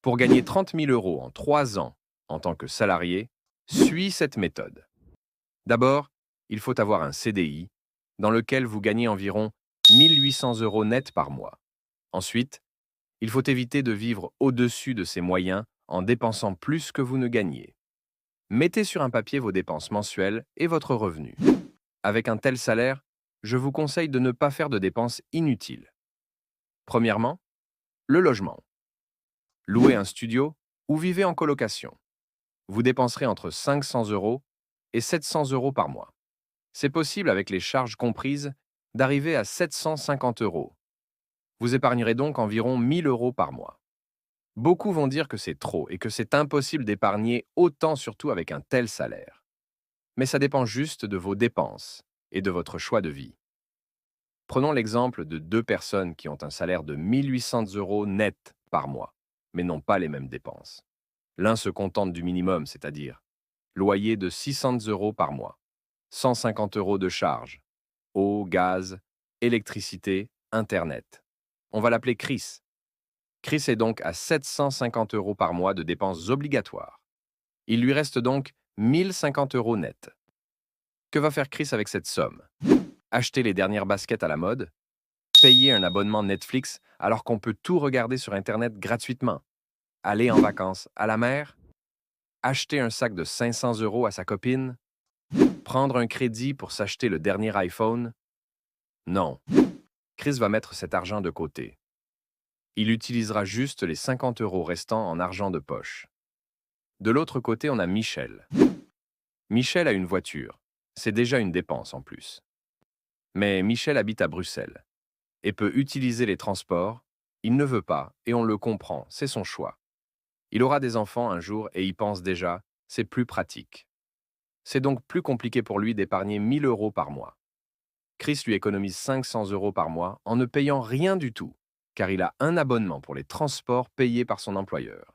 Pour gagner 30 000 euros en 3 ans en tant que salarié, suis cette méthode. D'abord, il faut avoir un CDI dans lequel vous gagnez environ 1 800 euros net par mois. Ensuite, il faut éviter de vivre au-dessus de ses moyens en dépensant plus que vous ne gagnez. Mettez sur un papier vos dépenses mensuelles et votre revenu. Avec un tel salaire, je vous conseille de ne pas faire de dépenses inutiles. Premièrement, le logement. Louez un studio ou vivez en colocation. Vous dépenserez entre 500 euros et 700 euros par mois. C'est possible avec les charges comprises d'arriver à 750 euros. Vous épargnerez donc environ 1000 euros par mois. Beaucoup vont dire que c'est trop et que c'est impossible d'épargner autant, surtout avec un tel salaire. Mais ça dépend juste de vos dépenses et de votre choix de vie. Prenons l'exemple de deux personnes qui ont un salaire de 1800 euros net par mois, mais n'ont pas les mêmes dépenses. L'un se contente du minimum, c'est-à-dire loyer de 600 euros par mois, 150 euros de charges, eau, gaz, électricité, Internet. On va l'appeler Chris. Chris est donc à 750 euros par mois de dépenses obligatoires. Il lui reste donc 1050 euros net. Que va faire Chris avec cette somme? Acheter les dernières baskets à la mode? Payer un abonnement Netflix alors qu'on peut tout regarder sur Internet gratuitement? Aller en vacances à la mer? Acheter un sac de 500 euros à sa copine? Prendre un crédit pour s'acheter le dernier iPhone? Non. Chris va mettre cet argent de côté. Il utilisera juste les 50 euros restants en argent de poche. De l'autre côté, on a Michel. Michel a une voiture. C'est déjà une dépense en plus. Mais Michel habite à Bruxelles et peut utiliser les transports. Il ne veut pas, et on le comprend, c'est son choix. Il aura des enfants un jour et y pense déjà, c'est plus pratique. C'est donc plus compliqué pour lui d'épargner 1000 euros par mois. Chris lui économise 500 euros par mois en ne payant rien du tout, car il a un abonnement pour les transports payés par son employeur.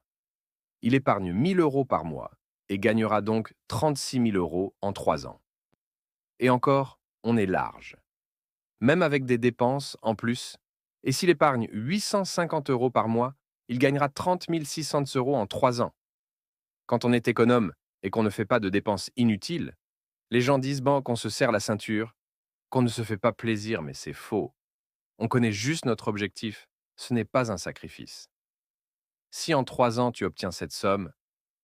Il épargne 1000 euros par mois et gagnera donc 36 000 euros en 3 ans. Et encore, on est large. Même avec des dépenses en plus, et s'il épargne 850 euros par mois, il gagnera 30 600 euros en 3 ans. Quand on est économe et qu'on ne fait pas de dépenses inutiles, les gens disent bon, qu'on se serre la ceinture, qu'on ne se fait pas plaisir, mais c'est faux. On connaît juste notre objectif, ce n'est pas un sacrifice. Si en 3 ans tu obtiens cette somme,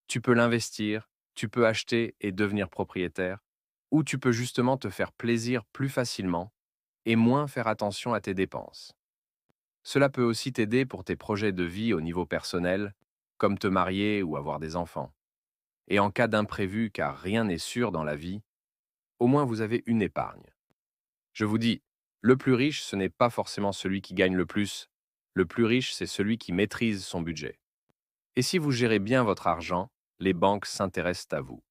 tu peux l'investir, tu peux acheter et devenir propriétaire, ou tu peux justement te faire plaisir plus facilement et moins faire attention à tes dépenses. Cela peut aussi t'aider pour tes projets de vie au niveau personnel, comme te marier ou avoir des enfants. Et en cas d'imprévu, car rien n'est sûr dans la vie, au moins vous avez une épargne. Je vous dis, le plus riche, ce n'est pas forcément celui qui gagne le plus. Le plus riche, c'est celui qui maîtrise son budget. Et si vous gérez bien votre argent, les banques s'intéressent à vous.